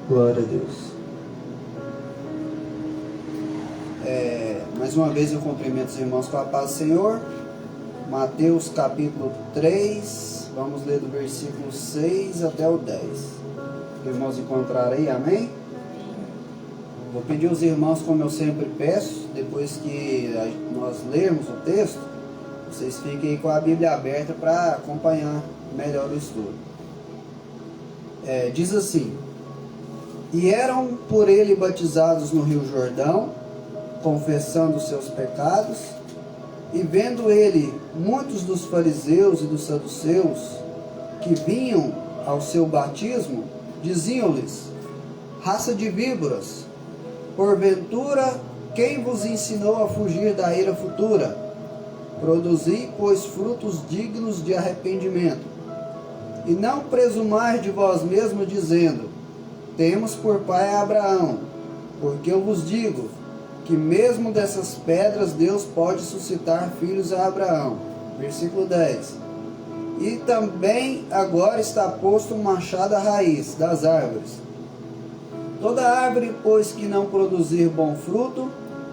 Glória a Deus. Mais uma vez eu cumprimento os irmãos com a paz do Senhor. Mateus capítulo 3, vamos ler do versículo 6 até o 10. Os irmãos encontraram aí, amém? Vou pedir aos irmãos, como eu sempre peço, depois que nós lermos o texto, vocês fiquem aí com a Bíblia aberta para acompanhar melhor o estudo. Diz assim: E eram por ele batizados no rio Jordão, confessando os seus pecados, e vendo ele muitos dos fariseus e dos saduceus que vinham ao seu batismo, diziam-lhes: Raça de víboras, porventura quem vos ensinou a fugir da ira futura? Produzi, pois, frutos dignos de arrependimento. E não presumais de vós mesmos, dizendo: Temos por pai Abraão, porque eu vos digo que mesmo dessas pedras Deus pode suscitar filhos a Abraão. Versículo 10. E também agora está posto um machado à raiz das árvores. Toda árvore, pois, que não produzir bom fruto,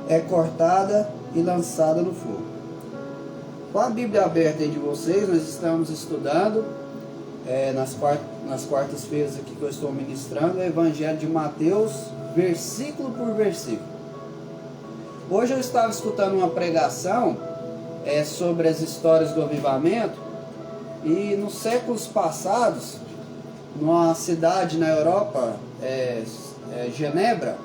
é cortada e lançada no fogo. Com a Bíblia aberta aí de vocês, nós estamos estudando, nas quartas-feiras aqui que eu estou ministrando, o Evangelho de Mateus, versículo por versículo. Hoje eu estava escutando uma pregação sobre as histórias do avivamento, e nos séculos passados, numa cidade na Europa, Genebra,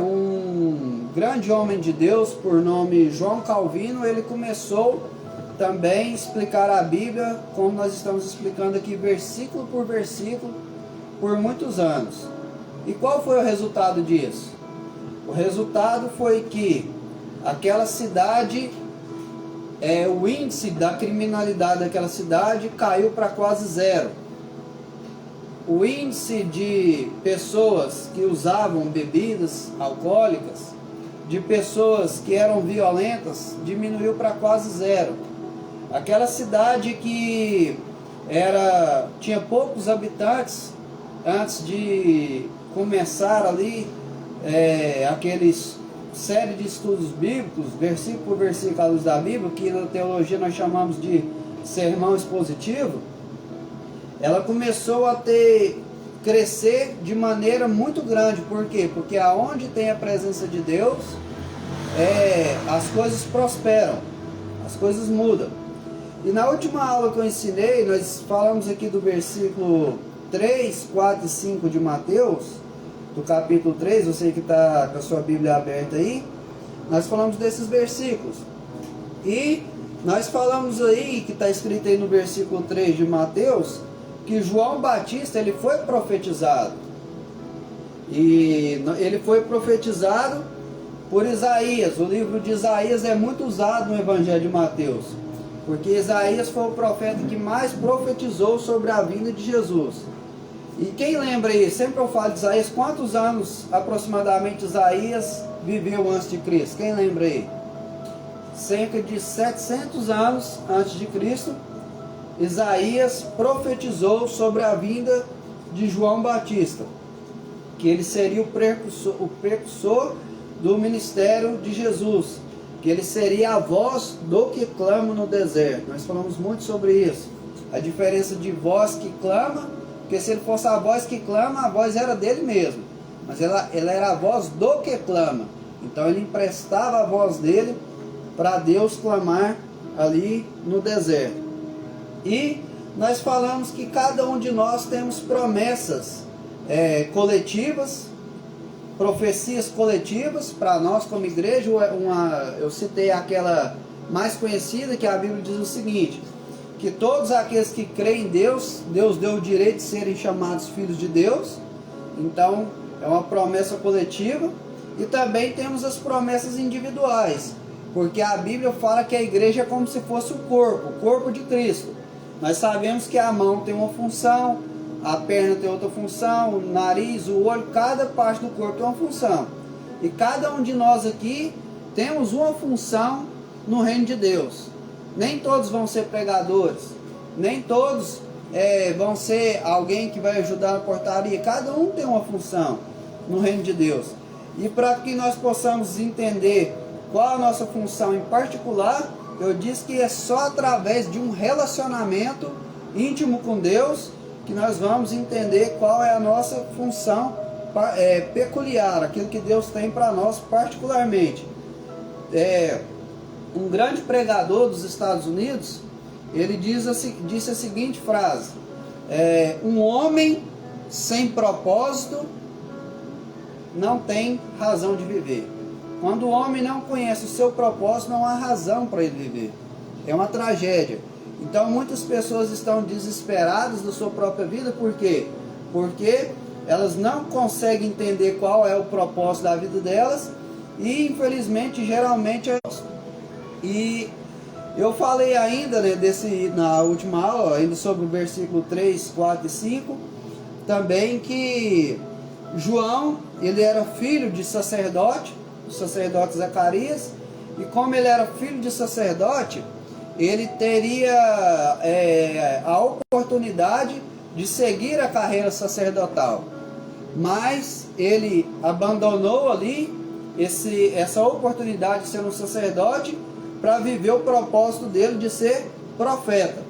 um grande homem de Deus por nome João Calvino, ele começou também a explicar a Bíblia como nós estamos explicando aqui, versículo por versículo, por muitos anos. E qual foi o resultado disso? O resultado foi que aquela cidade, o índice da criminalidade daquela cidade caiu para quase zero. O índice de pessoas que usavam bebidas alcoólicas, de pessoas que eram violentas, diminuiu para quase zero. Aquela cidade que tinha poucos habitantes antes de começar ali aqueles série de estudos bíblicos, versículo por versículo à luz da Bíblia, que na teologia nós chamamos de sermão expositivo, ela começou a crescer de maneira muito grande. Por quê? Porque aonde tem a presença de Deus, as coisas prosperam, as coisas mudam. E na última aula que eu ensinei, nós falamos aqui do versículo 3, 4 e 5 de Mateus, do capítulo 3, você que está com a sua Bíblia aberta aí, nós falamos desses versículos. E nós falamos aí, que está escrito aí no versículo 3 de Mateus, que João Batista, ele foi profetizado. E ele foi profetizado por Isaías. O livro de Isaías é muito usado no Evangelho de Mateus, porque Isaías foi o profeta que mais profetizou sobre a vinda de Jesus. E quem lembra aí, sempre eu falo de Isaías, quantos anos aproximadamente Isaías viveu antes de Cristo? Quem lembra aí? Cerca de 700 anos antes de Cristo, Isaías profetizou sobre a vinda de João Batista, que ele seria o precursor do ministério de Jesus, que ele seria a voz do que clama no deserto. Nós falamos muito sobre isso, a diferença de voz que clama, porque se ele fosse a voz que clama, a voz era dele mesmo, mas ela era a voz do que clama. Então ele emprestava a voz dele para Deus clamar ali no deserto. E nós falamos que cada um de nós temos promessas coletivas, profecias coletivas para nós como igreja. Eu citei aquela mais conhecida, que a Bíblia diz o seguinte: que todos aqueles que creem em Deus, Deus deu o direito de serem chamados filhos de Deus. Então é uma promessa coletiva. E também temos as promessas individuais, porque a Bíblia fala que a igreja é como se fosse o corpo de Cristo. Nós sabemos que a mão tem uma função, a perna tem outra função, o nariz, o olho, cada parte do corpo tem uma função. E cada um de nós aqui temos uma função no reino de Deus. Nem todos vão ser pregadores, nem todos vão ser alguém que vai ajudar na portaria. Cada um tem uma função no reino de Deus. E para que nós possamos entender qual a nossa função em particular, eu disse que é só através de um relacionamento íntimo com Deus que nós vamos entender qual é a nossa função peculiar, aquilo que Deus tem para nós particularmente. Um grande pregador dos Estados Unidos, ele disse a seguinte frase: um homem sem propósito não tem razão de viver. Quando o homem não conhece o seu propósito, não há razão para ele viver. É uma tragédia. Então muitas pessoas estão desesperadas da sua própria vida. Por quê? Porque elas não conseguem entender qual é o propósito da vida delas e infelizmente geralmente E eu falei ainda, né, na última aula, ainda sobre o versículo 3, 4 e 5, também que João, ele era filho de sacerdote, o sacerdote Zacarias, e como ele era filho de sacerdote, ele teria a oportunidade de seguir a carreira sacerdotal, mas ele abandonou ali essa oportunidade de ser um sacerdote para viver o propósito dele de ser profeta.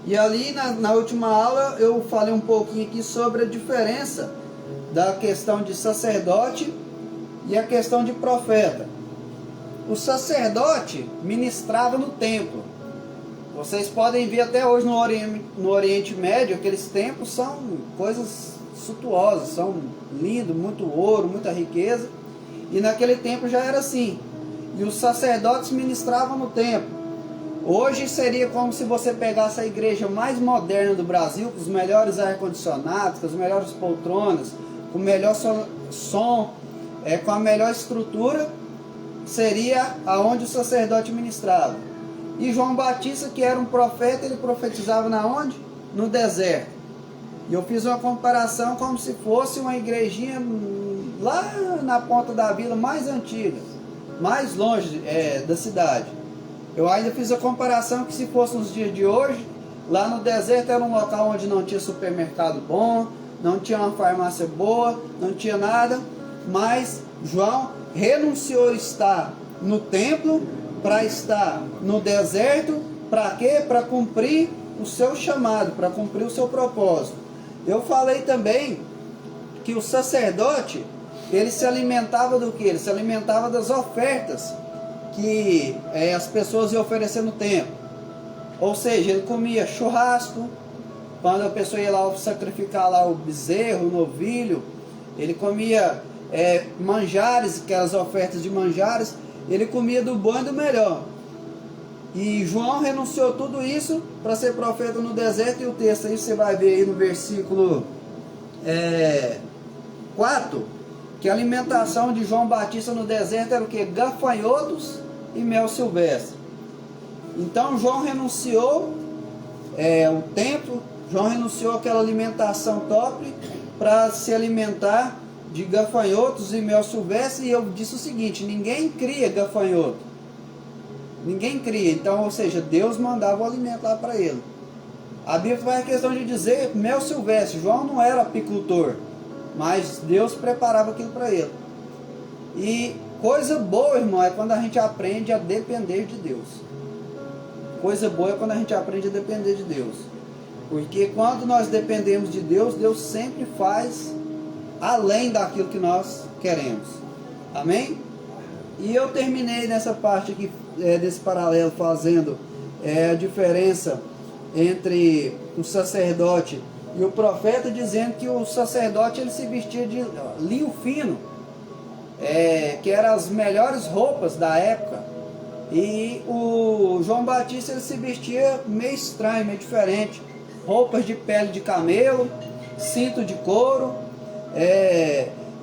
E ali na última aula eu falei um pouquinho aqui sobre a diferença da questão de sacerdote e a questão de profeta. O sacerdote ministrava no templo. Vocês podem ver até hoje no Oriente Médio, aqueles templos são coisas suntuosas, são lindos, muito ouro, muita riqueza. E naquele tempo já era assim. E os sacerdotes ministravam no templo. Hoje seria como se você pegasse a igreja mais moderna do Brasil, com os melhores ar-condicionados, com as melhores poltronas, com o melhor som, com a melhor estrutura, seria aonde o sacerdote ministrava. E João Batista, que era um profeta, ele profetizava na onde? No deserto. E eu fiz uma comparação como se fosse uma igrejinha lá na ponta da vila mais antiga, mais longe da cidade. Eu ainda fiz a comparação que se fosse nos dias de hoje, lá no deserto era um local onde não tinha supermercado bom, não tinha uma farmácia boa, não tinha nada, mas João renunciou a estar no templo para estar no deserto. Para quê? Para cumprir o seu chamado, para cumprir o seu propósito. Eu falei também que o sacerdote, ele se alimentava do que? Ele se alimentava das ofertas que as pessoas iam oferecer no templo. Ou seja, ele comia churrasco. Quando a pessoa ia lá sacrificar lá o bezerro, o novilho, ele comia manjares, aquelas ofertas de manjares. Ele comia do bom e do melhor. E João renunciou tudo isso para ser profeta no deserto. E o texto aí você vai ver aí no versículo 4, que a alimentação de João Batista no deserto era o que? Gafanhotos e mel silvestre. Então João renunciou o templo, João renunciou aquela alimentação top para se alimentar de gafanhotos e mel silvestre. E eu disse o seguinte: ninguém cria gafanhoto, ninguém cria. Então, ou seja, Deus mandava o alimento lá para ele. A Bíblia faz a questão de dizer mel silvestre. João não era apicultor, mas Deus preparava aquilo para ele. E coisa boa, irmão, é quando a gente aprende a depender de Deus. Coisa boa é quando a gente aprende a depender de Deus. Porque quando nós dependemos de Deus, Deus sempre faz além daquilo que nós queremos. Amém? E eu terminei nessa parte aqui, desse paralelo, fazendo a diferença entre o sacerdote e o profeta, dizendo que o sacerdote ele se vestia de linho fino, que eram as melhores roupas da época. E o João Batista ele se vestia meio estranho, meio diferente. Roupas de pele de camelo, cinto de couro.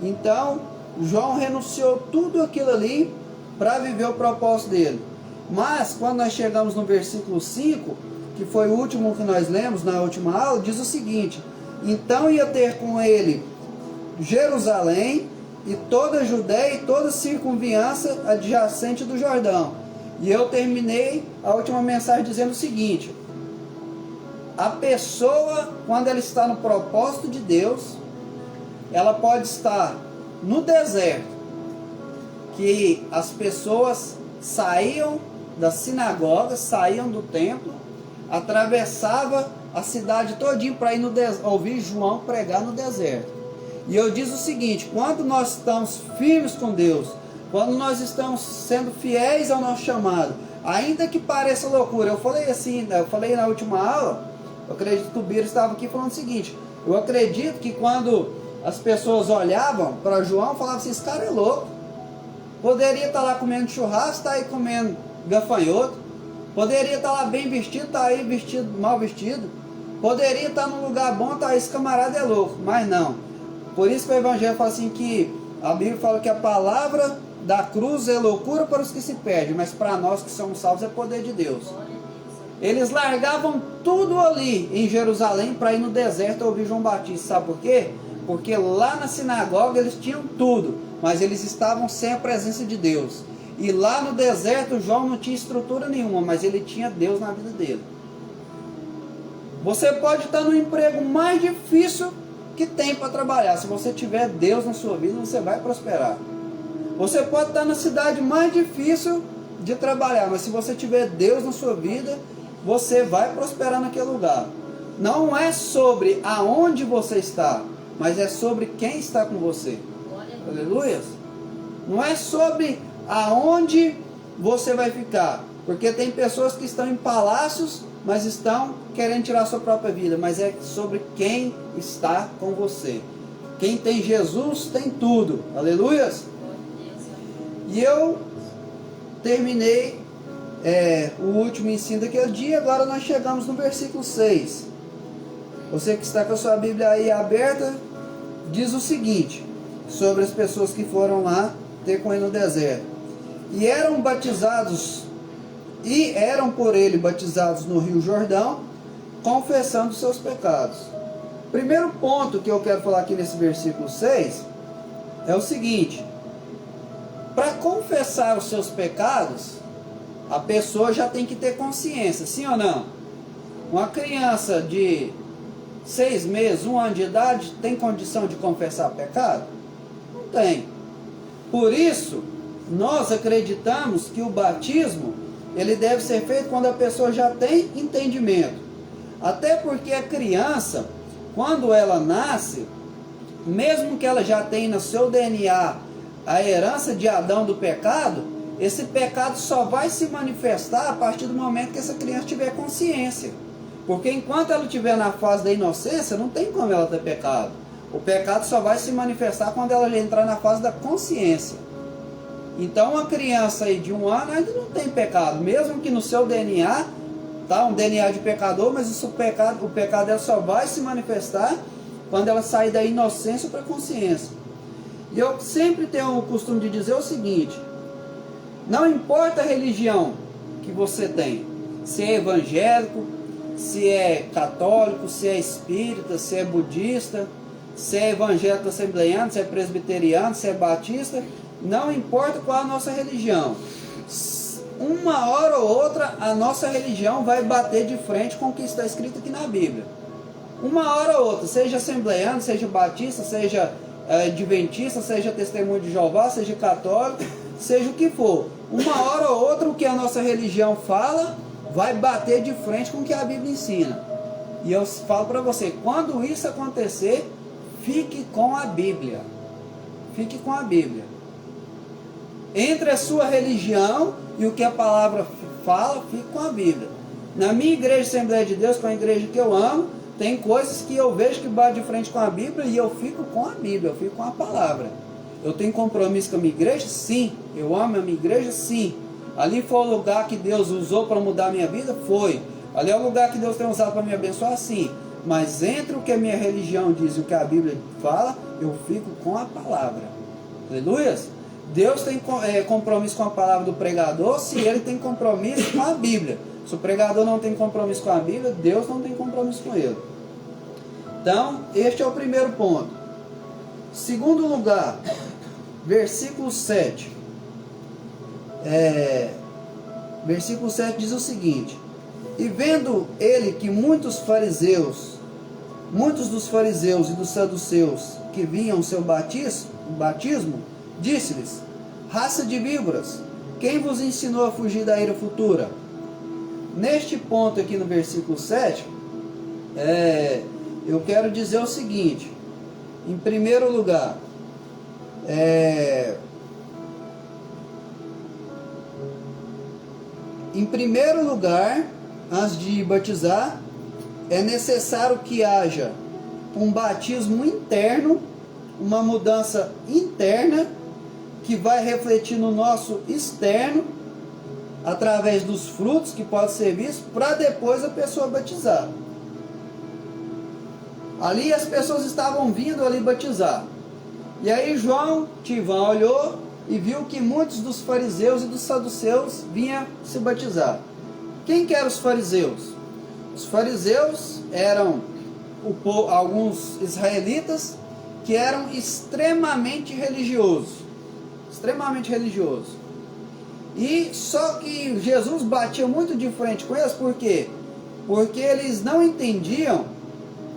Então João renunciou tudo aquilo ali para viver o propósito dele. Mas quando nós chegamos no versículo 5, que foi o último que nós lemos na última aula, diz o seguinte: então ia ter com ele Jerusalém e toda a Judéia e toda a circunviança adjacente do Jordão. E eu terminei a última mensagem dizendo o seguinte: a pessoa, quando ela está no propósito de Deus, ela pode estar no deserto, que as pessoas saíam das sinagogas, saíam do templo, atravessava a cidade todinha para ir ouvir João pregar no deserto. E eu digo o seguinte: quando nós estamos firmes com Deus, quando nós estamos sendo fiéis ao nosso chamado, ainda que pareça loucura, eu falei na última aula, eu acredito que o Biro estava aqui falando o seguinte: eu acredito que quando as pessoas olhavam para João, falavam assim: esse cara é louco, poderia estar lá comendo churrasco, está aí comendo gafanhoto, poderia estar lá bem vestido, está aí vestido, mal vestido, poderia estar num lugar bom, está aí, esse camarada é louco. Mas não. Por isso que o Evangelho fala assim, que a Bíblia fala que a palavra da cruz é loucura para os que se perdem, mas para nós que somos salvos é poder de Deus. Eles largavam tudo ali em Jerusalém para ir no deserto ouvir João Batista. Sabe por quê? Porque lá na sinagoga eles tinham tudo, mas eles estavam sem a presença de Deus. E lá no deserto João não tinha estrutura nenhuma, mas ele tinha Deus na vida dele. Você pode estar no emprego mais difícil que tem para trabalhar. Se você tiver Deus na sua vida, você vai prosperar. Você pode estar na cidade mais difícil de trabalhar, mas se você tiver Deus na sua vida, você vai prosperar naquele lugar. Não é sobre aonde você está, mas é sobre quem está com você. Aleluia. Não é sobre aonde você vai ficar, porque tem pessoas que estão em palácios, mas estão querendo tirar a sua própria vida, mas é sobre quem está com você. Quem tem Jesus tem tudo. Aleluia. E eu terminei o último ensino daquele dia. Agora nós chegamos no versículo 6. Você que está com a sua Bíblia aí aberta, diz o seguinte, sobre as pessoas que foram lá ter com ele no deserto: e eram por ele batizados no Rio Jordão, confessando seus pecados. Primeiro ponto que eu quero falar aqui nesse versículo 6 é o seguinte: para confessar os seus pecados, a pessoa já tem que ter consciência, sim ou não? Uma criança de 6 meses, 1 ano de idade, tem condição de confessar pecado? Não tem. Por isso, nós acreditamos que o batismo, ele deve ser feito quando a pessoa já tem entendimento. Até porque a criança, quando ela nasce, mesmo que ela já tenha no seu DNA a herança de Adão do pecado, esse pecado só vai se manifestar a partir do momento que essa criança tiver consciência. Porque enquanto ela estiver na fase da inocência, não tem como ela ter pecado. O pecado só vai se manifestar quando ela entrar na fase da consciência. Então uma criança aí de 1 ano ainda não tem pecado, mesmo que no seu DNA, tá, um DNA de pecador, mas o pecado dela só vai se manifestar quando ela sair da inocência para a consciência. E eu sempre tenho o costume de dizer o seguinte: não importa a religião que você tem, se é evangélico, se é católico, se é espírita, se é budista, se é evangélico assembleiano, se é presbiteriano, se é batista, não importa qual a nossa religião, uma hora ou outra a nossa religião vai bater de frente com o que está escrito aqui na Bíblia. Uma hora ou outra, seja assembleiano, seja batista, seja adventista, seja testemunho de Jeová, seja católico, seja o que for, uma hora ou outra o que a nossa religião fala vai bater de frente com o que a Bíblia ensina. E eu falo para você, quando isso acontecer, fique com a Bíblia. Fique com a Bíblia. Entre a sua religião e o que a palavra fala, fique com a Bíblia. Na minha igreja Assembleia de Deus, que é uma igreja que eu amo, tem coisas que eu vejo que bate de frente com a Bíblia e eu fico com a Bíblia, eu fico com a palavra. Eu tenho compromisso com a minha igreja? Sim. Eu amo a minha igreja? Sim. Ali foi o lugar que Deus usou para mudar a minha vida? Foi. Ali é o lugar que Deus tem usado para me abençoar? Sim. Mas entre o que a minha religião diz e o que a Bíblia fala, eu fico com a palavra. Aleluia. Deus tem compromisso com a palavra do pregador se ele tem compromisso com a Bíblia. Se o pregador não tem compromisso com a Bíblia, Deus não tem compromisso com ele. Então, este é o primeiro ponto. Segundo lugar, versículo 7. Versículo 7 diz o seguinte: E vendo ele que muitos dos fariseus e dos saduceus que vinham seu batismo, disse-lhes: raça de víboras, quem vos ensinou a fugir da ira futura? Neste ponto aqui no versículo 7, eu quero dizer o seguinte: em primeiro lugar, antes de batizar, é necessário que haja um batismo interno, uma mudança interna, que vai refletir no nosso externo, através dos frutos que pode ser visto, para depois a pessoa batizar. Ali as pessoas estavam vindo ali batizar. E aí João Tivão olhou e viu que muitos dos fariseus e dos saduceus vinham se batizar. Quem que eram os fariseus? Os fariseus eram alguns israelitas que eram extremamente religiosos. Extremamente religiosos. E só que Jesus batia muito de frente com eles, por quê? Porque eles não entendiam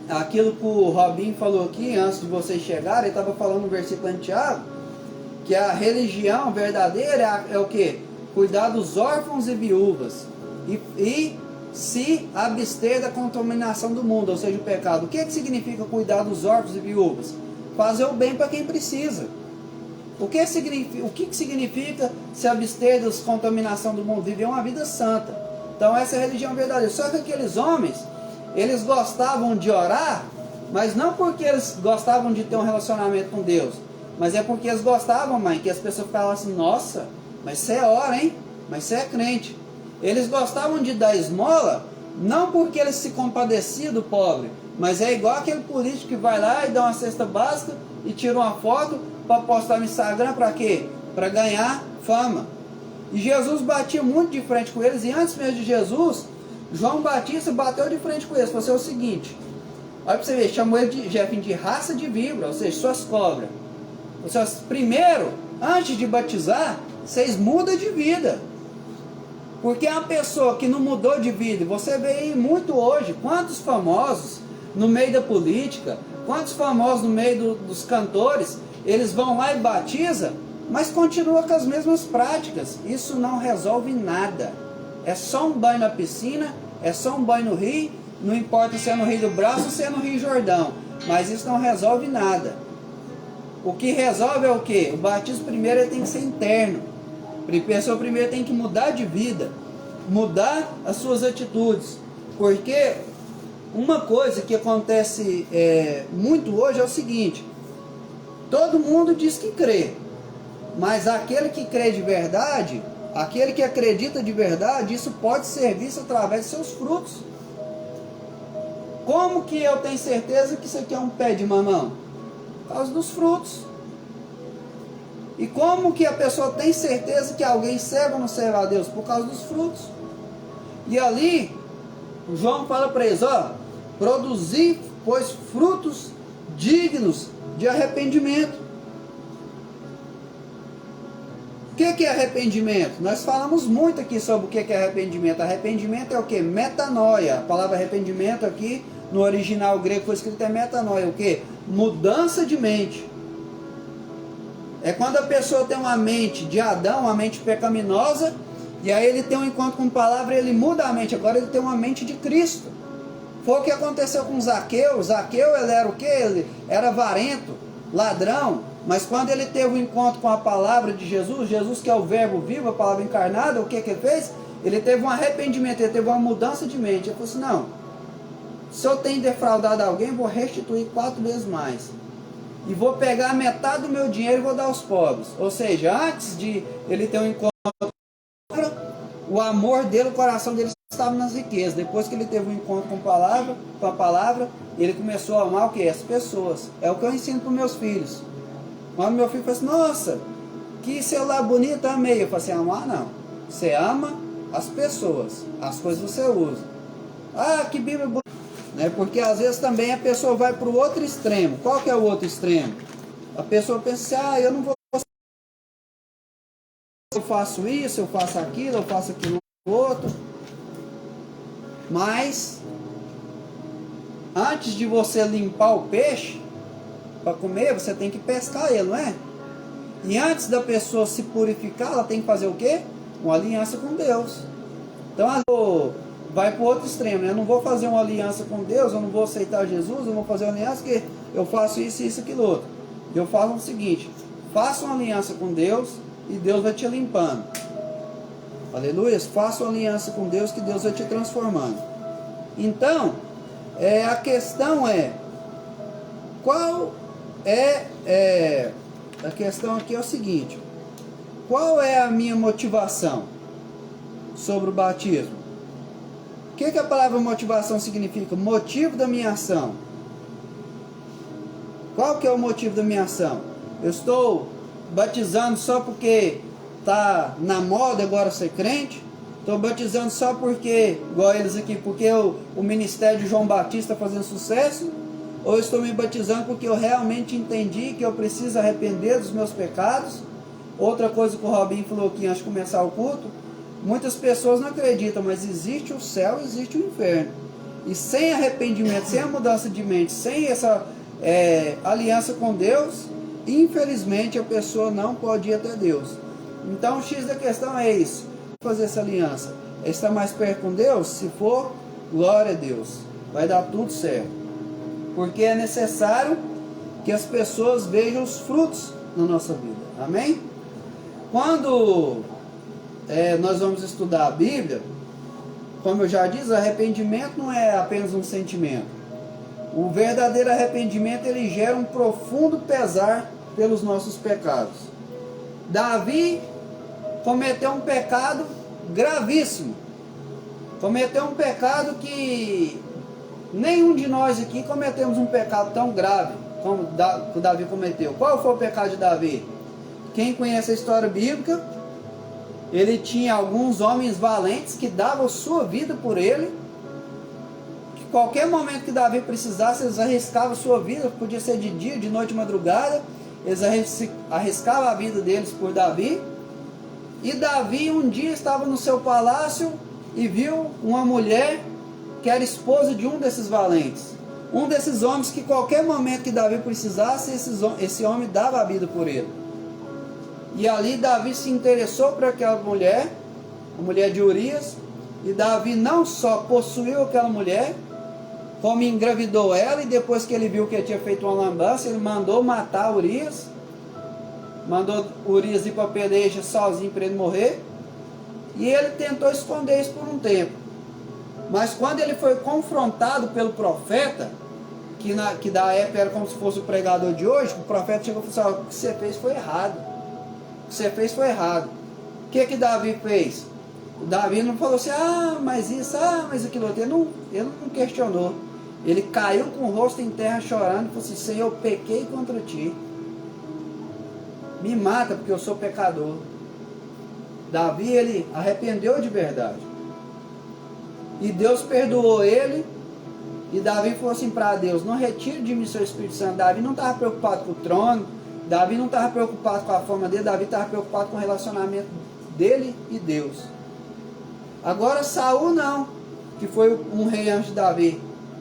aquilo que o Robinho falou aqui antes de vocês chegarem. Ele estava falando no versículo de Tiago, que a religião verdadeira é o quê? Cuidar dos órfãos e viúvas e se abster da contaminação do mundo, ou seja, o pecado. O que significa cuidar dos órfãos e viúvas? Fazer o bem para quem precisa. O que significa se abster da contaminação do mundo? Viver uma vida santa. Então essa é a religião verdadeira. Só que aqueles homens, eles gostavam de orar, mas não porque eles gostavam de ter um relacionamento com Deus, mas é porque eles gostavam, mãe, que as pessoas falavam assim: nossa, mas você ora, hein? Mas você é crente. Eles gostavam de dar esmola, não porque eles se compadeciam do pobre, mas é igual aquele político que vai lá e dá uma cesta básica e tira uma foto para postar no Instagram. Para quê? Para ganhar fama. E Jesus batia muito de frente com eles. E antes mesmo de Jesus, João Batista bateu de frente com eles. Falou assim: o seguinte, olha para você ver, chamou ele de raça de víbora, ou seja, suas cobras. Vocês, primeiro, antes de batizar, vocês mudam de vida. Porque a pessoa que não mudou de vida, você vê aí muito hoje, quantos famosos no meio da política, quantos famosos no meio dos cantores, eles vão lá e batizam, mas continuam com as mesmas práticas. Isso não resolve nada. É só um banho na piscina, é só um banho no rio, não importa se é no Rio do Braço ou se é no Rio Jordão, mas isso não resolve nada. O que resolve é o quê? O batismo primeiro ele tem que ser interno. A pessoa primeiro tem que mudar de vida, mudar as suas atitudes. Porque uma coisa que acontece muito hoje é o seguinte: todo mundo diz que crê, mas aquele que crê de verdade, aquele que acredita de verdade, isso pode ser visto através de seus frutos. Como que eu tenho certeza que isso aqui é um pé de mamão? Por causa dos frutos. E como que a pessoa tem certeza que alguém serve ou não serve a Deus? Por causa dos frutos. E ali, o João fala para eles: ó, produzir, pois, frutos dignos de arrependimento. O que é arrependimento? Nós falamos muito aqui sobre o que é arrependimento. Arrependimento é o que? Metanoia. A palavra arrependimento aqui, no original grego, foi escrita é metanoia. O que? Mudança de mente. É quando a pessoa tem uma mente de Adão, uma mente pecaminosa, e aí ele tem um encontro com a palavra e ele muda a mente. Agora ele tem uma mente de Cristo. Foi o que aconteceu com Zaqueu. Zaqueu, ele era o quê? Ele era avarento, ladrão. Mas quando ele teve um encontro com a palavra de Jesus, Jesus que é o verbo vivo, a palavra encarnada, o que ele fez? Ele teve um arrependimento, ele teve uma mudança de mente. Ele falou assim: não, se eu tenho defraudado alguém, vou restituir 4 vezes mais. E vou pegar metade do meu dinheiro e vou dar aos pobres. Ou seja, antes de ele ter um encontro com a palavra, o amor dele, o coração dele estava nas riquezas. Depois que ele teve um encontro com a palavra, ele começou a amar o que? As pessoas. É o que eu ensino para os meus filhos. Quando meu filho fala assim: nossa, que celular bonito, amei. Eu falo assim: amar não. Você ama as pessoas, as coisas você usa. Ah, que Bíblia bonita. Porque às vezes também a pessoa vai para o outro extremo. Qual que é o outro extremo? A pessoa pensa assim: ah, eu não vou, eu faço isso, eu faço aquilo outro. Mas antes de você limpar o peixe para comer, você tem que pescar ele, não é? E antes da pessoa se purificar, ela tem que fazer o quê? Uma aliança com Deus. Então vai para o outro extremo, né? Eu não vou fazer uma aliança com Deus, eu não vou aceitar Jesus, eu vou fazer uma aliança que eu faço isso, isso, aquilo outro. Eu falo o seguinte: faça uma aliança com Deus e Deus vai te limpando. Aleluia. Faça uma aliança com Deus que Deus vai te transformando. Então, a questão é, qual é, a questão aqui é o seguinte: qual é a minha motivação sobre o batismo? O que a palavra motivação significa? Motivo da minha ação. Qual que é o motivo da minha ação? Eu estou batizando só porque está na moda agora ser crente? Estou batizando só porque, igual eles aqui, porque o ministério de João Batista está fazendo sucesso? Ou eu estou me batizando porque eu realmente entendi que eu preciso arrepender dos meus pecados? Outra coisa que o Robinho falou aqui antes de começar o culto: muitas pessoas não acreditam, mas existe o céu, existe o inferno. E sem arrependimento, sem a mudança de mente, sem essa aliança com Deus, infelizmente a pessoa não pode ir até Deus. Então o X da questão é isso: fazer essa aliança, estar mais perto com Deus. Se for, glória a Deus, vai dar tudo certo. Porque é necessário que as pessoas vejam os frutos na nossa vida. Amém? Quando nós vamos estudar a Bíblia, como eu já disse, arrependimento não é apenas um sentimento. O verdadeiro arrependimento, ele gera um profundo pesar pelos nossos pecados. Davi cometeu um pecado gravíssimo. Cometeu um pecado que nenhum de nós aqui cometemos um pecado tão grave como o Davi cometeu. Qual foi o pecado de Davi? Quem conhece a história bíblica, ele tinha alguns homens valentes que davam sua vida por ele. Que qualquer momento que Davi precisasse, eles arriscavam sua vida. Podia ser de dia, de noite, de madrugada. Eles arriscavam a vida deles por Davi. E Davi um dia estava no seu palácio e viu uma mulher que era esposa de um desses valentes. Um desses homens que qualquer momento que Davi precisasse, esse homem dava a vida por ele. E ali Davi se interessou por aquela mulher, a mulher de Urias. E Davi não só possuiu aquela mulher, como engravidou ela. E depois que ele viu que ele tinha feito uma lambança, ele mandou matar Urias. Mandou Urias ir para a peleja sozinho para ele morrer. E ele tentou esconder isso por um tempo. Mas quando ele foi confrontado pelo profeta, que da época era como se fosse o pregador de hoje, o profeta chegou e falou assim: o que você fez foi errado. O que você fez foi errado. O que Davi fez? O Davi não falou assim: mas isso, mas aquilo. Ele não questionou. Ele caiu com o rosto em terra chorando e falou assim: Senhor, eu pequei contra ti. Me mata porque eu sou pecador. Davi, ele arrependeu de verdade. E Deus perdoou ele. E Davi falou assim para Deus: não retire de mim seu Espírito Santo. Davi não estava preocupado com o trono. Davi não estava preocupado com a fama dele. Davi estava preocupado com o relacionamento dele e Deus. Agora Saul não, que foi um rei antes de Davi.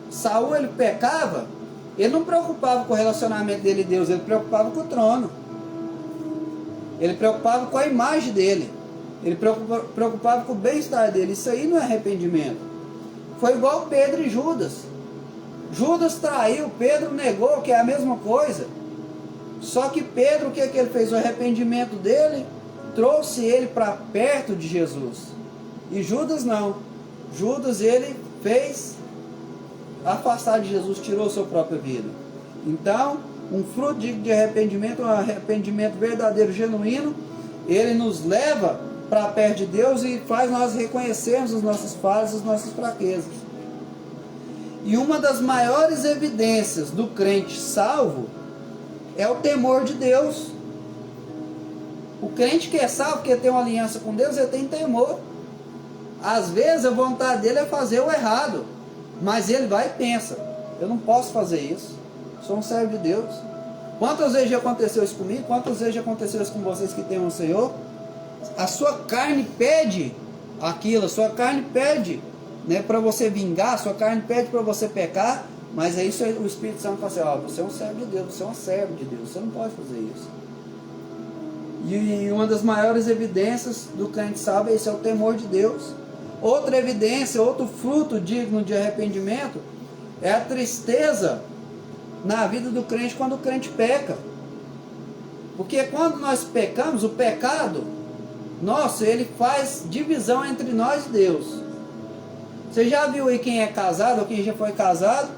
Saul, ele pecava. Ele não preocupava com o relacionamento dele e Deus. Ele preocupava com o trono. Ele preocupava com a imagem dele. Ele preocupava com o bem-estar dele. Isso aí não é arrependimento. Foi igual Pedro e Judas. Judas traiu, Pedro negou, que é a mesma coisa. Só que Pedro, o que ele fez? O arrependimento dele trouxe ele para perto de Jesus. E Judas não. Judas, ele fez afastar de Jesus, tirou sua própria vida. Então, um fruto de arrependimento, um arrependimento verdadeiro, genuíno, ele nos leva para perto de Deus e faz nós reconhecermos as nossas falhas, as nossas fraquezas. E uma das maiores evidências do crente salvo é o temor de Deus. O crente que é salvo, que tem uma aliança com Deus, ele tem temor. Às vezes a vontade dele é fazer o errado, mas ele vai e pensa: eu não posso fazer isso, sou um servo de Deus. Quantas vezes já aconteceu isso comigo? Quantas vezes já aconteceu isso com vocês que têm um Senhor? A sua carne pede aquilo, a sua carne pede né, para você vingar, sua carne pede para você pecar, mas aí o Espírito Santo fala assim, ó, você é um servo de Deus, você é um servo de Deus, você não pode fazer isso. E uma das maiores evidências do crente sábio, esse é o temor de Deus. Outra evidência, outro fruto digno de arrependimento, é a tristeza na vida do crente quando o crente peca. Porque quando nós pecamos, o pecado nosso, ele faz divisão entre nós e Deus. Você já viu aí quem é casado ou quem já foi casado?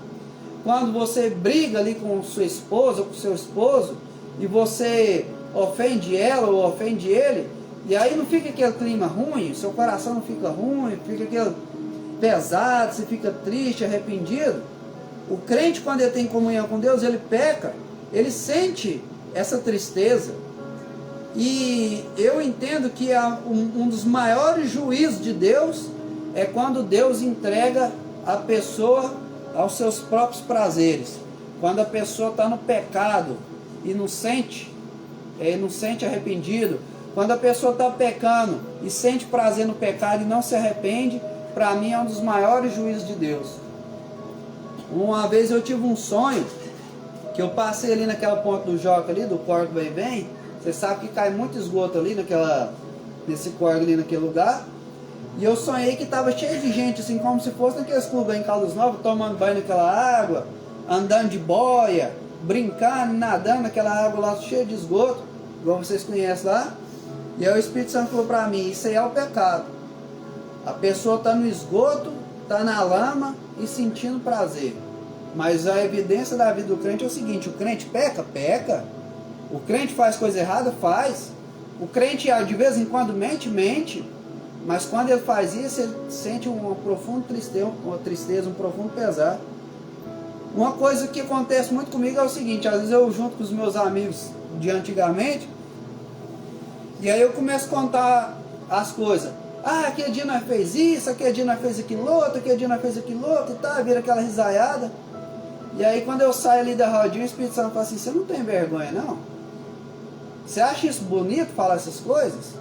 Quando você briga ali com sua esposa ou com seu esposo e você ofende ela ou ofende ele, e aí não fica aquele clima ruim, seu coração não fica ruim, fica aquele pesado, você fica triste, arrependido. O crente, quando ele tem comunhão com Deus, ele peca, ele sente essa tristeza. E eu entendo que um dos maiores juízos de Deus é quando Deus entrega a pessoa aos seus próprios prazeres. Quando a pessoa está no pecado e não sente arrependido. Quando a pessoa está pecando e sente prazer no pecado e não se arrepende, para mim é um dos maiores juízos de Deus. Uma vez eu tive um sonho, que eu passei ali naquela ponta do Joca ali, do Corgo Bem Bem. Você sabe que cai muito esgoto ali nesse Corgo ali naquele lugar. E eu sonhei que estava cheio de gente, assim, como se fosse naqueles clubes em Caldas Novas, tomando banho naquela água, andando de boia, brincando, nadando naquela água lá cheia de esgoto, igual vocês conhecem lá. E aí o Espírito Santo falou para mim, isso aí é o pecado. A pessoa está no esgoto, está na lama e sentindo prazer. Mas a evidência da vida do crente é o seguinte, o crente peca? Peca. O crente faz coisa errada? Faz. O crente de vez em quando mente. Mas quando ele faz isso, ele sente uma profunda tristeza, um profundo pesar. Uma coisa que acontece muito comigo é o seguinte, às vezes eu junto com os meus amigos de antigamente, e aí eu começo a contar as coisas. Ah, aquele dia nós fez isso, aquele dia nós fez aquilo outro, aquele dia nós fez aquilo outro, e tá, vira aquela risaiada. E aí quando eu saio ali da rodinha, o Espírito Santo fala assim, você não tem vergonha não? Você acha isso bonito, falar essas coisas?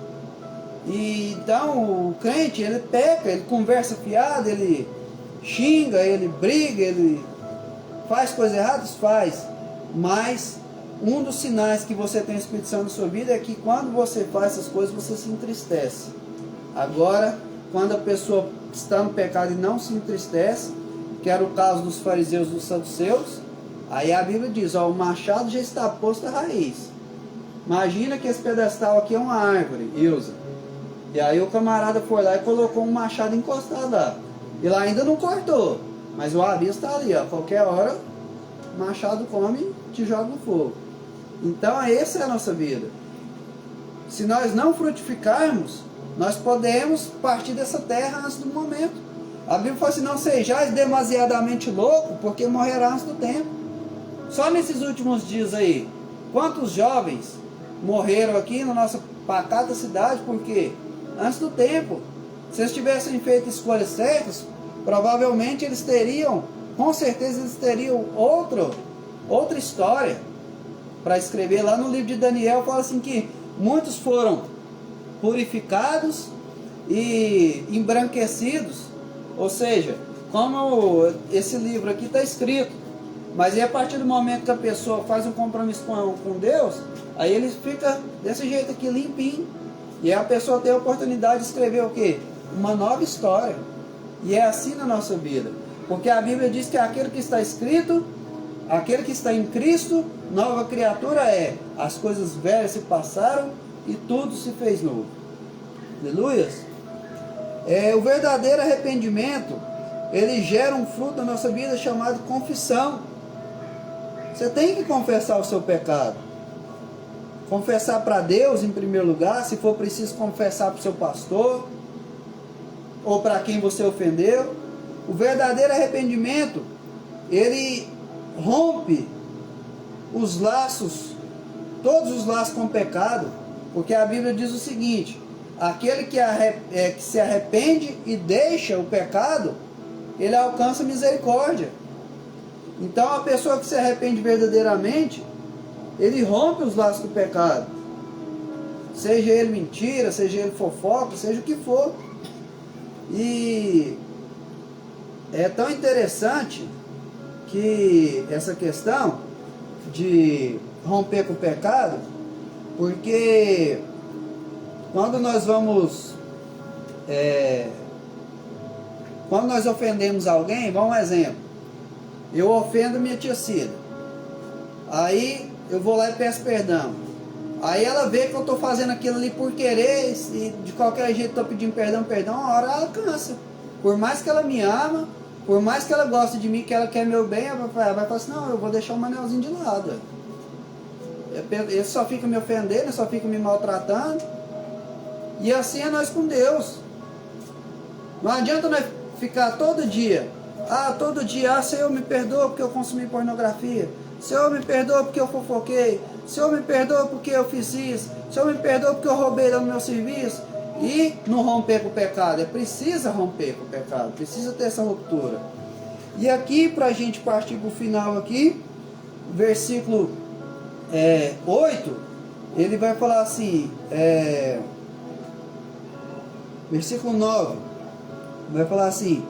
E então o crente, ele peca, ele conversa fiado, ele xinga, ele briga, ele faz coisas erradas? Faz. Mas um dos sinais que você tem o Espírito Santo na sua vida é que quando você faz essas coisas, você se entristece. Agora, quando a pessoa está no pecado e não se entristece, que era o caso dos fariseus e dos saduceus, aí a Bíblia diz, ó, o machado já está posto à raiz. Imagina que esse pedestal aqui é uma árvore, Ilza. E aí o camarada foi lá e colocou um machado encostado lá. E lá ainda não cortou, mas o aviso está ali, ó. Qualquer hora, o machado come e te joga no fogo. Então essa é a nossa vida. Se nós não frutificarmos, nós podemos partir dessa terra antes do momento. A Bíblia fala assim, não sejais demasiadamente louco, porque morrerá antes do tempo. Só nesses últimos dias aí, quantos jovens morreram aqui na nossa pacata cidade, porque antes do tempo, se eles tivessem feito escolhas certas, provavelmente eles teriam, com certeza eles teriam outra história para escrever. Lá no livro de Daniel fala assim que muitos foram purificados e embranquecidos, ou seja, como esse livro aqui está escrito. Mas aí a partir do momento que a pessoa faz um compromisso com Deus, aí ele fica desse jeito aqui limpinho. E aí a pessoa tem a oportunidade de escrever o quê? Uma nova história. E é assim na nossa vida. Porque a Bíblia diz que aquele que está escrito, aquele que está em Cristo, nova criatura é. As coisas velhas se passaram e tudo se fez novo. Aleluias? O verdadeiro arrependimento, ele gera um fruto na nossa vida chamado confissão. Você tem que confessar o seu pecado. Confessar para Deus em primeiro lugar, se for preciso confessar para o seu pastor, ou para quem você ofendeu. O verdadeiro arrependimento, ele rompe os laços, todos os laços com o pecado, porque a Bíblia diz o seguinte, aquele que se arrepende e deixa o pecado, ele alcança misericórdia. Então a pessoa que se arrepende verdadeiramente, ele rompe os laços do pecado. Seja ele mentira, seja ele fofoca, seja o que for. E é tão interessante que essa questão de romper com o pecado, porque quando nós vamos, quando nós ofendemos alguém, vamos um exemplo, eu ofendo minha tia Cida, aí eu vou lá e peço perdão, aí ela vê que eu estou fazendo aquilo ali por querer, e de qualquer jeito estou pedindo perdão, uma hora ela cansa, por mais que ela me ama, por mais que ela goste de mim, que ela quer meu bem, ela vai falar assim, não, eu vou deixar o Manelzinho de lado. Ele só fica me ofendendo, ele só fica me maltratando. E assim é nós com Deus. Não adianta nós ficar todo dia, Senhor me perdoa porque eu consumi pornografia, Senhor me perdoa porque eu fofoquei, Senhor me perdoa porque eu fiz isso, Senhor me perdoa porque eu roubei lá no meu serviço. E não romper com o pecado, precisa romper com o pecado, precisa ter essa ruptura. E aqui, para a gente partir para o final aqui, versículo 8, ele vai falar assim, versículo 9, vai falar assim,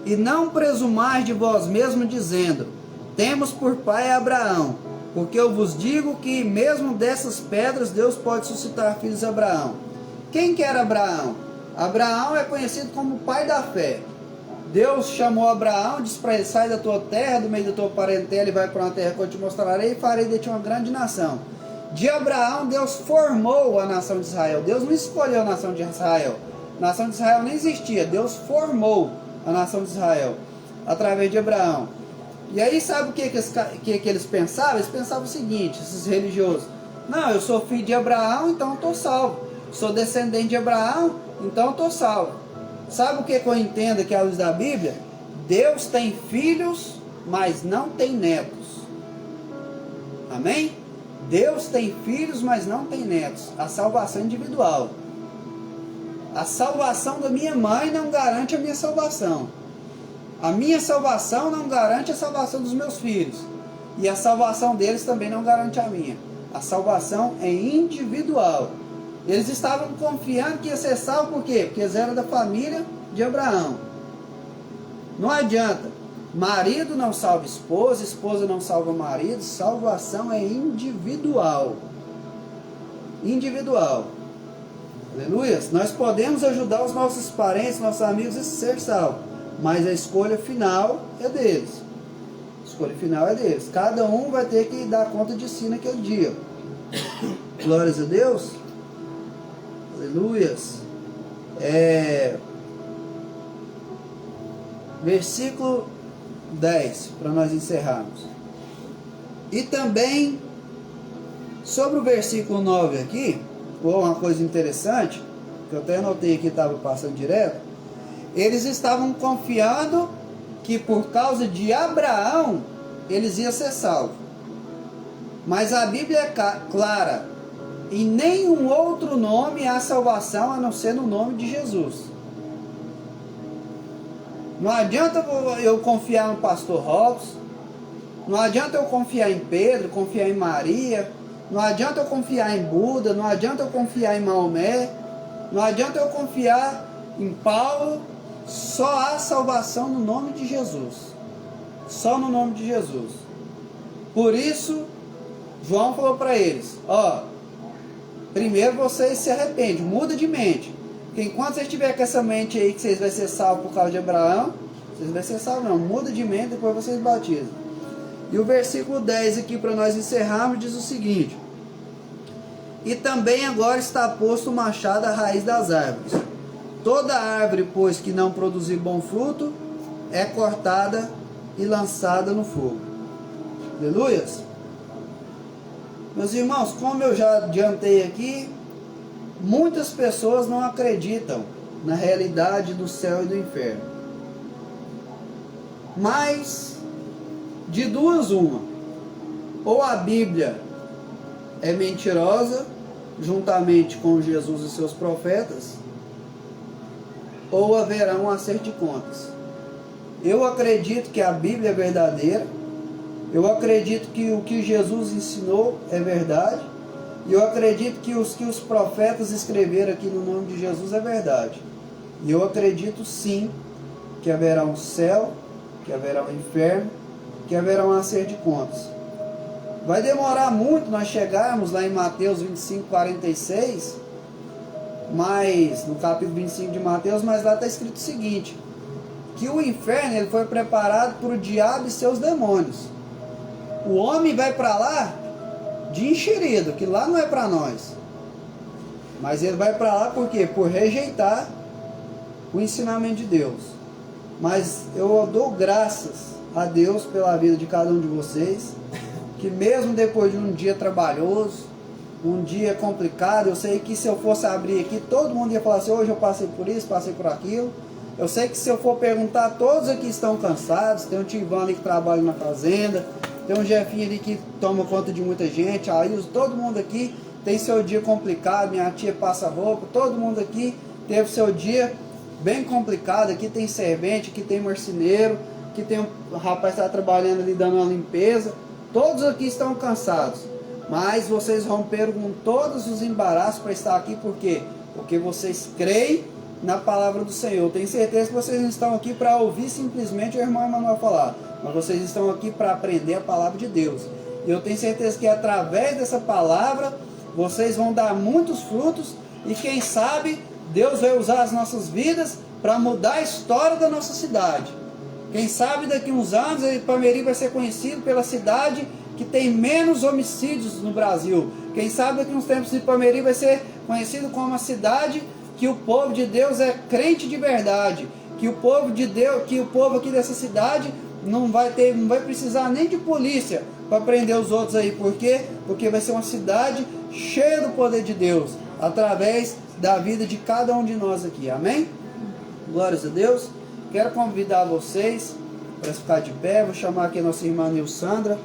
e não presumais de vós mesmos dizendo, temos por pai Abraão, porque eu vos digo que mesmo dessas pedras Deus pode suscitar filhos de Abraão. Quem que era Abraão? Abraão é conhecido como o pai da fé. Deus chamou Abraão, disse para ele, sai da tua terra, do meio da tua parentela, e vai para uma terra que eu te mostrarei, e farei de ti uma grande nação. De Abraão, Deus formou a nação de Israel. Deus não escolheu a nação de Israel. A nação de Israel nem existia. Deus formou a nação de Israel através de Abraão. E aí sabe o que eles pensavam? Eles pensavam o seguinte, esses religiosos. Não, eu sou filho de Abraão, então eu estou salvo. Sou descendente de Abraão, então eu estou salvo. Sabe o que eu entendo aqui à luz da Bíblia? Deus tem filhos, mas não tem netos. Amém? Deus tem filhos, mas não tem netos. A salvação individual. A salvação da minha mãe não garante a minha salvação. A minha salvação não garante a salvação dos meus filhos. E a salvação deles também não garante a minha. A salvação é individual. Eles estavam confiando que ia ser salvo por quê? Porque eles eram da família de Abraão. Não adianta. Marido não salva esposa, esposa não salva marido. Salvação é individual. Individual. Aleluia. Nós podemos ajudar os nossos parentes, nossos amigos a ser salvos. Mas a escolha final é deles. A escolha final é deles. Cada um vai ter que dar conta de si naquele dia. Glórias a Deus. Aleluias. Versículo 10, para nós encerrarmos. E também, sobre o versículo 9 aqui, uma coisa interessante, que eu até anotei aqui, estava passando direto, eles estavam confiando que por causa de Abraão, eles iam ser salvos. Mas a Bíblia é clara, em nenhum outro nome há salvação a não ser no nome de Jesus. Não adianta eu confiar no pastor Robson, não adianta eu confiar em Pedro, confiar em Maria, não adianta eu confiar em Buda, não adianta eu confiar em Maomé, não adianta eu confiar em Paulo. Só há salvação no nome de Jesus. Só no nome de Jesus. Por isso, João falou para eles, primeiro vocês se arrependem, muda de mente. Porque enquanto vocês tiverem com essa mente aí que vocês vão ser salvos por causa de Abraão, vocês não vão ser salvos não, muda de mente, depois vocês batizam. E o versículo 10 aqui para nós encerrarmos diz o seguinte: e também agora está posto o machado à raiz das árvores. Toda árvore, pois, que não produzir bom fruto, é cortada e lançada no fogo. Aleluias. Meus irmãos, como eu já adiantei aqui, muitas pessoas não acreditam na realidade do céu e do inferno. Mas, de duas uma, ou a Bíblia é mentirosa, juntamente com Jesus e seus profetas, ou haverá um acerto de contas. Eu acredito que a Bíblia é verdadeira, eu acredito que o que Jesus ensinou é verdade, e eu acredito que os profetas escreveram aqui no nome de Jesus é verdade. E eu acredito sim que haverá um céu, que haverá um inferno, que haverá um acerto de contas. Vai demorar muito nós chegarmos lá em Mateus 25, 46, mas no capítulo 25 de Mateus, mas lá está escrito o seguinte, que o inferno ele foi preparado para o diabo e seus demônios. O homem vai para lá de enxerido, que lá não é para nós. Mas ele vai para lá por quê? Por rejeitar o ensinamento de Deus. Mas eu dou graças a Deus pela vida de cada um de vocês, que mesmo depois de um dia trabalhoso, um dia complicado, eu sei que se eu fosse abrir aqui, todo mundo ia falar assim, hoje eu passei por isso, passei por aquilo. Eu sei que se eu for perguntar, todos aqui estão cansados. Tem um Tivan ali que trabalha na fazenda, tem um Jefinho ali que toma conta de muita gente, aí todo mundo aqui tem seu dia complicado, minha tia passa roupa, todo mundo aqui teve seu dia bem complicado. Aqui tem servente, aqui tem marceneiro, aqui tem um rapaz que está trabalhando ali dando uma limpeza. Todos aqui estão cansados, mas vocês romperam com todos os embaraços para estar aqui. Por quê? Porque vocês creem na palavra do Senhor. Eu tenho certeza que vocês não estão aqui para ouvir simplesmente o irmão Emanuel falar, mas vocês estão aqui para aprender a palavra de Deus. E eu tenho certeza que através dessa palavra vocês vão dar muitos frutos, e quem sabe Deus vai usar as nossas vidas para mudar a história da nossa cidade. Quem sabe daqui a uns anos Ipameri vai ser conhecido pela cidade que tem menos homicídios no Brasil. Quem sabe daqui a uns tempos Ipameri vai ser conhecido como a cidade que o povo de Deus é crente de verdade, que o povo de Deus, que o povo aqui dessa cidade não vai precisar nem de polícia para prender os outros aí. Por quê? Porque vai ser uma cidade cheia do poder de Deus, através da vida de cada um de nós aqui. Amém? Glórias a Deus. Quero convidar vocês para ficar de pé. Vou chamar aqui a nossa irmã Nilsandra